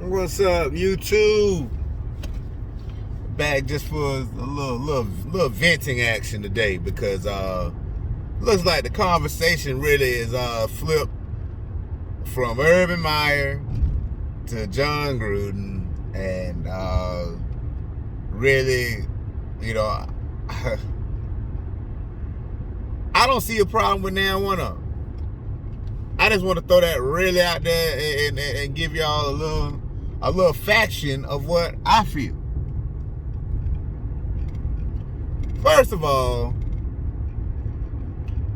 What's up, YouTube? Back just for a little venting action today because looks like the conversation really is flipped from Urban Meyer to Jon Gruden, and really, you know, I don't see a problem with now one of them. I just want to throw that really out there and give y'all a little faction of what I feel. First of all,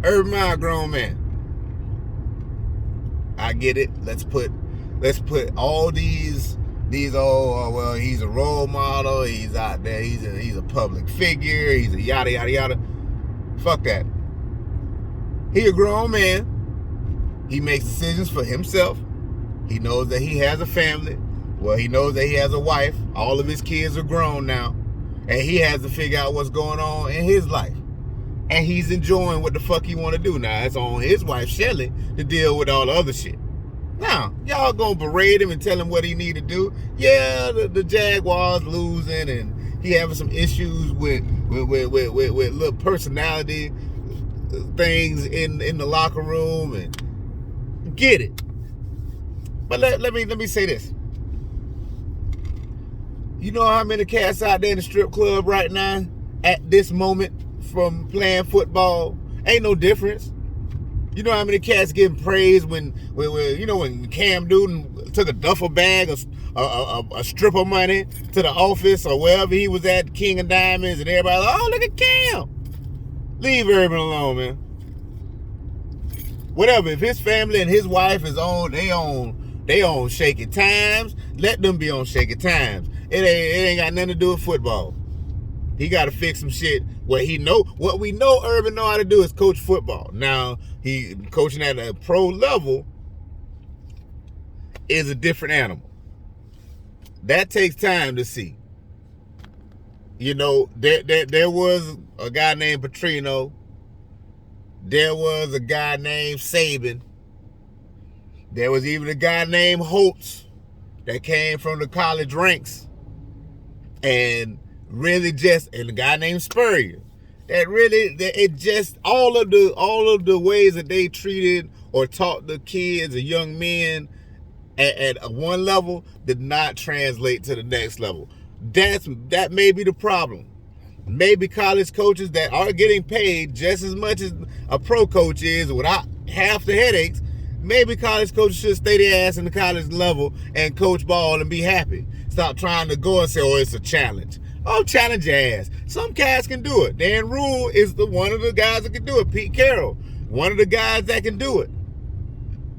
Urban Meyer, grown man. I get it. Let's put all these well, he's a role model. He's out there. He's a public figure. He's a yada yada yada. Fuck that. He a grown man. He makes decisions for himself. He knows that he has a family. Well, he knows that he has a wife. All of his kids are grown now. And he has to figure out what's going on in his life. And he's enjoying what the fuck he want to do now. It's on his wife, Shelly, to deal with all the other shit. Now, y'all gonna berate him and tell him what he need to do. Yeah, the Jaguars losing and he having some issues with little personality things in the locker room, and get it. But let me say this. You know how many cats out there in the strip club right now at this moment from playing football? Ain't no difference. You know how many cats getting praised when Cam Newton took a duffel bag of a strip of money to the office or wherever he was at, King of Diamonds, and everybody like, oh, look at Cam. Leave Urban alone, man. Whatever. If his family and his wife is on, they on shaky times, let them be on shaky times. It ain't got nothing to do with football. He got to fix some shit where what we know Urban know how to do is coach football. Now, he coaching at a pro level is a different animal. That takes time to see. You know, there was a guy named Petrino. There was a guy named Saban. There was even a guy named Holtz that came from the college ranks. And really and a guy named Spurrier. It just all of the ways that they treated or taught the kids or young men at one level did not translate to the next level. That may be the problem. Maybe college coaches that are getting paid just as much as a pro coach is without half the headaches, maybe college coaches should stay their ass in the college level and coach ball and be happy. Stop trying to go and say, oh, it's a challenge. Oh, challenge your ass. Some cats can do it. Dan Rule is one of the guys that can do it. Pete Carroll, one of the guys that can do it.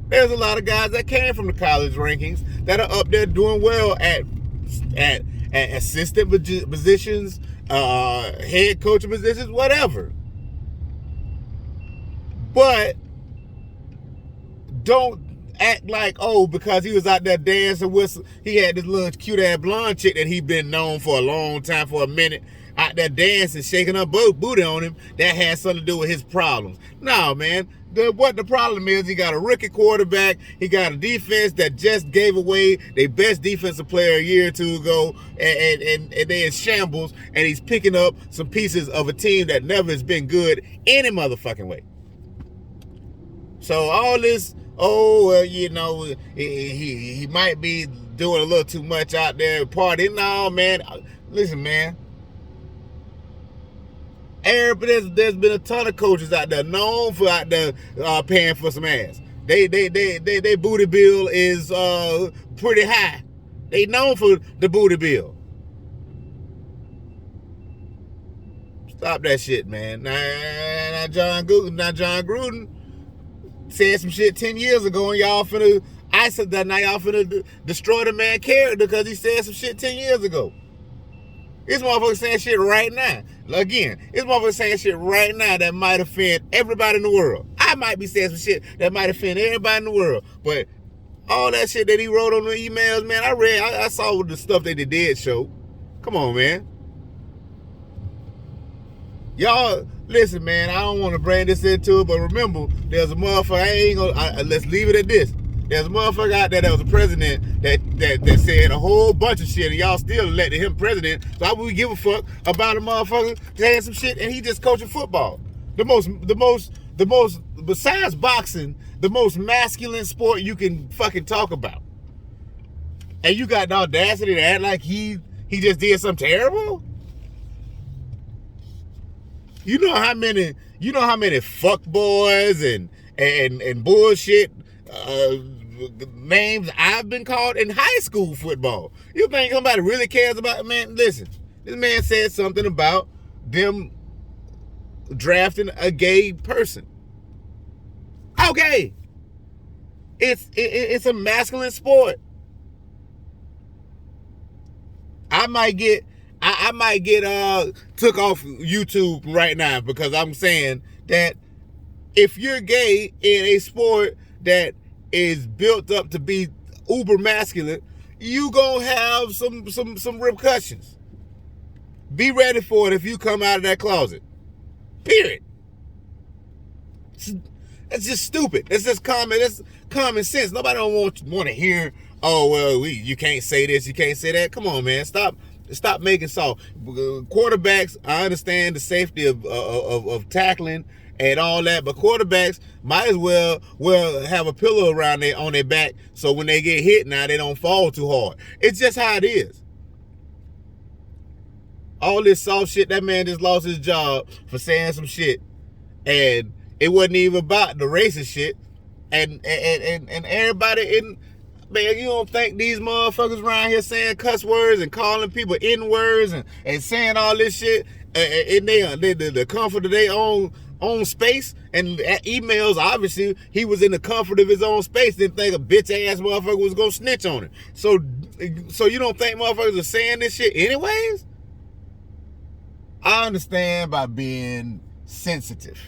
There's a lot of guys that came from the college rankings that are up there doing well at assistant positions, head coaching positions, whatever. But don't act like, oh, because he was out there dancing with, he had this little cute ass blonde chick that he been known for a long time, for a minute, out there dancing, shaking her booty on him, that had something to do with his problems. No, man. What the problem is, he got a rookie quarterback. He got a defense that just gave away their best defensive player a year or two ago, and they're in shambles, and he's picking up some pieces of a team that never has been good any motherfucking way. So all this, oh, well, you know, he might be doing a little too much out there partying. No, man. Listen, man. There's been a ton of coaches out there known for out there paying for some ass. They booty bill is pretty high. They known for the booty bill. Stop that shit, man. Now Jon Gruden said some shit 10 years ago, and y'all finna now y'all finna destroy the man's character because he said some shit 10 years ago. This motherfucker saying shit right now. Again, this motherfucker saying shit right now that might offend everybody in the world. I might be saying some shit that might offend everybody in the world. But all that shit that he wrote on the emails, man, I saw the stuff that they did show. Come on, man. Y'all, listen, man, I don't want to bring this into it, but remember, there's a motherfucker, let's leave it at this. There's a motherfucker out there that was a president that said a whole bunch of shit, and y'all still elected him president. So why would we give a fuck about a motherfucker saying some shit and he just coaching football? The most besides boxing, the most masculine sport you can fucking talk about. And you got the audacity to act like he just did something terrible? You know how many fuckboys and bullshit names I've been called in high school football. You think somebody really cares about it? Man, listen, this man said something about them drafting a gay person. Okay. It's a masculine sport. I might get took off YouTube right now because I'm saying that if you're gay in a sport that is built up to be uber masculine, you gonna have some repercussions. Be ready for it if you come out of that closet. Period. It's just stupid. It's just common sense. Nobody don't want to hear, oh well, you can't say this, you can't say that. Come on, man. Stop making soft. Quarterbacks, I understand the safety of tackling and all that, but quarterbacks might as well have a pillow around on their back so when they get hit now they don't fall too hard. It's just how it is. All this soft shit, that man just lost his job for saying some shit, and it wasn't even about the racist shit, and everybody in. Man, you don't think these motherfuckers around here saying cuss words and calling people N-words and saying all this shit in the comfort of their own space? And emails, obviously, he was in the comfort of his own space. Didn't think a bitch-ass motherfucker was going to snitch on him. So you don't think motherfuckers are saying this shit anyways? I understand by being sensitive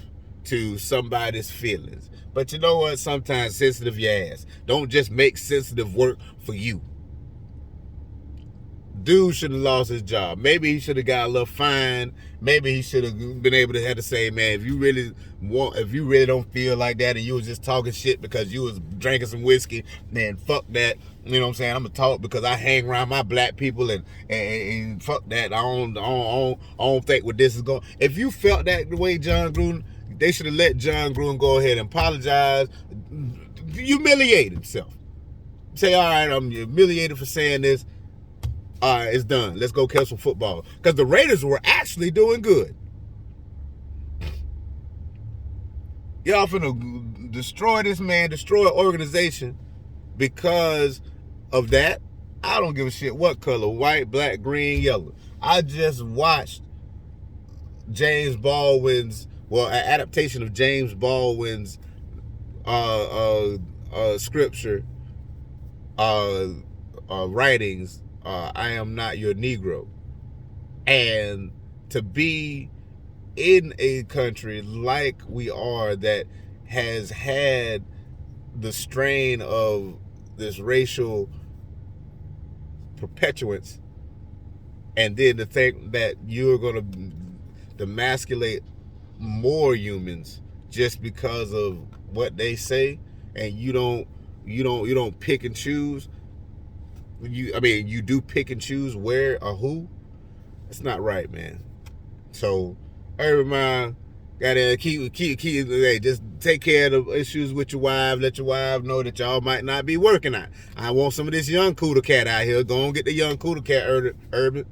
to somebody's feelings. But you know what? Sometimes sensitive your ass. Don't just make sensitive work for you. Dude should have lost his job. Maybe he should have got a little fine. Maybe he should have been able to have to say, man, if you really don't feel like that and you was just talking shit because you was drinking some whiskey, man, fuck that. You know what I'm saying? I'm gonna talk because I hang around my black people and fuck that. I don't think what this is going. If you felt that the way Jon Gruden, they should have let Jon Gruden go ahead and apologize, humiliate himself. Say, all right, I'm humiliated for saying this. All right, it's done. Let's go catch some football. Because the Raiders were actually doing good. Y'all finna destroy this man, destroy an organization because of that. I don't give a shit what color, white, black, green, yellow. I just watched James Baldwin's, an adaptation of James Baldwin's scripture, writings, I Am Not Your Negro. And to be in a country like we are that has had the strain of this racial perpetuance, and then to think that you're going to demasculate more humans just because of what they say, and you don't pick and choose. You do pick and choose where or who. It's not right, man. So everybody gotta keep hey, just take care of the issues with your wife. Let your wife know that y'all might not be working out. I want some of this young cooler cat out here. Go and get the young cooler cat, Urban.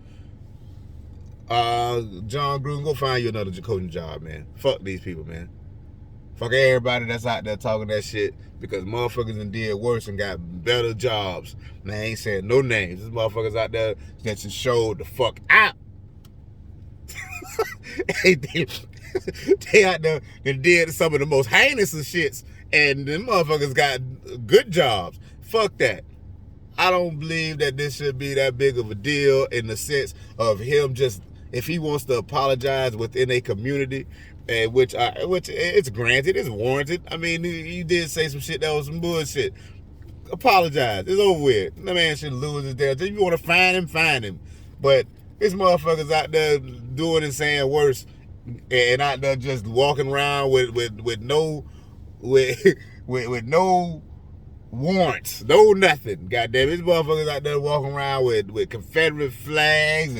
Jon Gruden, go find you another coaching job, man. Fuck these people, man. Fuck everybody that's out there talking that shit, because motherfuckers done did worse and got better jobs. Man, I ain't saying no names. These motherfuckers out there that just showed the fuck out. They out there and did some of the most heinous of shits, and them motherfuckers got good jobs. Fuck that. I don't believe that this should be that big of a deal in the sense of him just, if he wants to apologize within a community, which it's granted, it's warranted. I mean, he did say some shit that was some bullshit. Apologize. It's over with. The man should lose his damn. If you want to find him, find him. But this motherfuckers out there doing and saying worse, and out there just walking around with no warrants, no nothing. Goddamn, these motherfuckers out there walking around with Confederate flags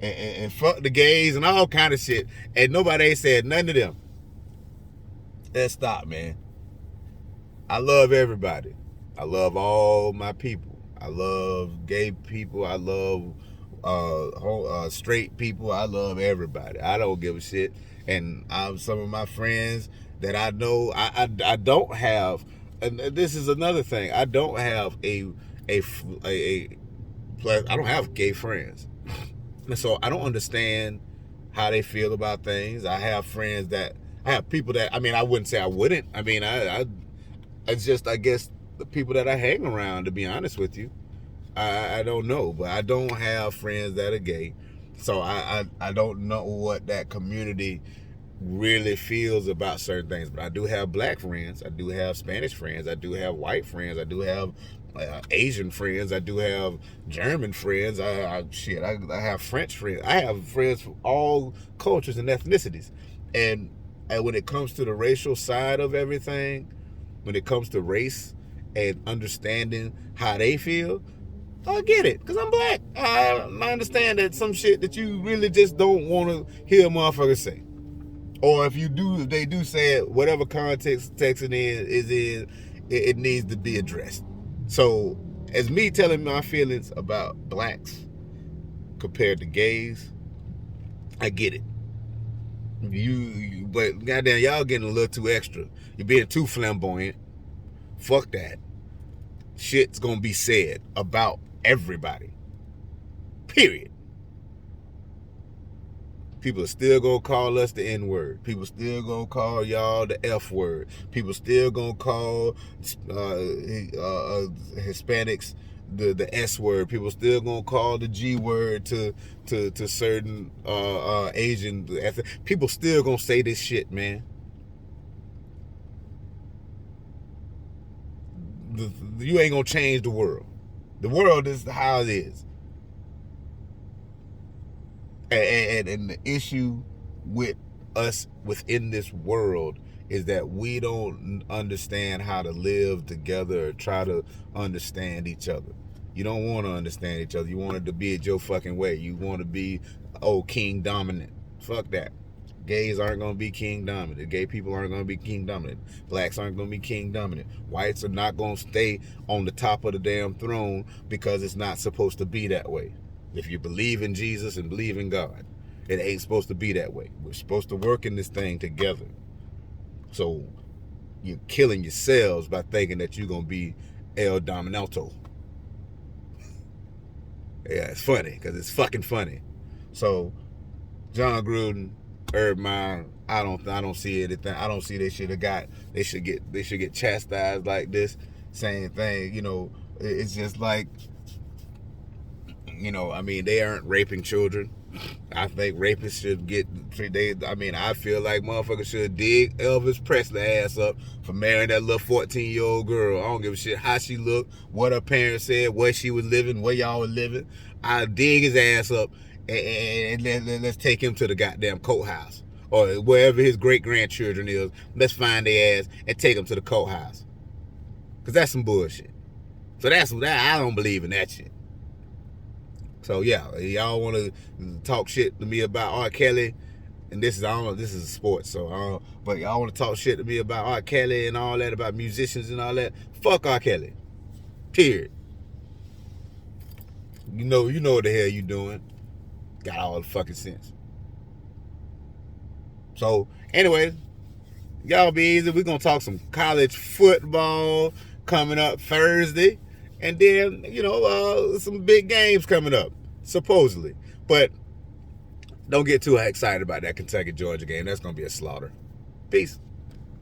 and fuck the gays and all kind of shit. And nobody ain't said none to them. Let's stop, man. I love everybody. I love all my people. I love gay people. I love straight people. I love everybody. I don't give a shit. And some of my friends that I know, I don't have. And this is another thing. I don't have I don't have gay friends, and so I don't understand how they feel about things. I have people that, I mean, I wouldn't say I wouldn't. I mean, it's just, I guess, the people that I hang around, to be honest with you. I don't know, but I don't have friends that are gay, so I don't know what that community really feels about certain things. But I do have black friends, I do have Spanish friends, I do have white friends, I do have Asian friends, I do have German friends, I have French friends. I have friends from all cultures and ethnicities. And when it comes to the racial side of everything, when it comes to race and understanding how they feel, I get it, because I'm black. I understand that some shit that you really just don't want to hear motherfuckers say. Or if they do say it, whatever context it is in, it needs to be addressed. So, as me telling my feelings about blacks compared to gays, I get it. But goddamn, y'all getting a little too extra. You're being too flamboyant. Fuck that. Shit's gonna be said about everybody. Period. People are still gonna call us the N-word. People still gonna call y'all the F-word. People still gonna call Hispanics the S-word. People still gonna call the G-word to certain Asian. People still gonna say this shit, man. You ain't gonna change the world. The world is how it is. And the issue with us within this world is that we don't understand how to live together or try to understand each other. You don't want to understand each other. You want it to be it your fucking way. You want to be, king dominant. Fuck that. Gays aren't going to be king dominant. Gay people aren't going to be king dominant. Blacks aren't going to be king dominant. Whites are not going to stay on the top of the damn throne because it's not supposed to be that way. If you believe in Jesus and believe in God, it ain't supposed to be that way. We're supposed to work in this thing together. So you're killing yourselves by thinking that you're going to be El Dominato. Yeah, it's funny because it's fucking funny. So Jon Gruden, Urban Meyer, I don't see anything. I don't see they should get chastised like this. Same thing, it's just like, I mean, they aren't raping children. I think rapists should I feel like motherfuckers should dig Elvis Presley ass up for marrying that little 14-year-old girl. I don't give a shit how she looked, what her parents said, where she was living, where y'all was living. I dig his ass up and let's take him to the goddamn courthouse. Or wherever his great-grandchildren is, let's find their ass and take them to the courthouse. Because that's some bullshit. So I don't believe in that shit. So yeah, y'all want to talk shit to me about R. Kelly, and this is sports, so but y'all want to talk shit to me about R. Kelly and all that, about musicians and all that. Fuck R. Kelly. Period. You know what the hell you doing. Got all the fucking sense. So anyway, y'all be easy. We're gonna talk some college football coming up Thursday. And then, some big games coming up, supposedly. But don't get too excited about that Kentucky-Georgia game. That's going to be a slaughter. Peace.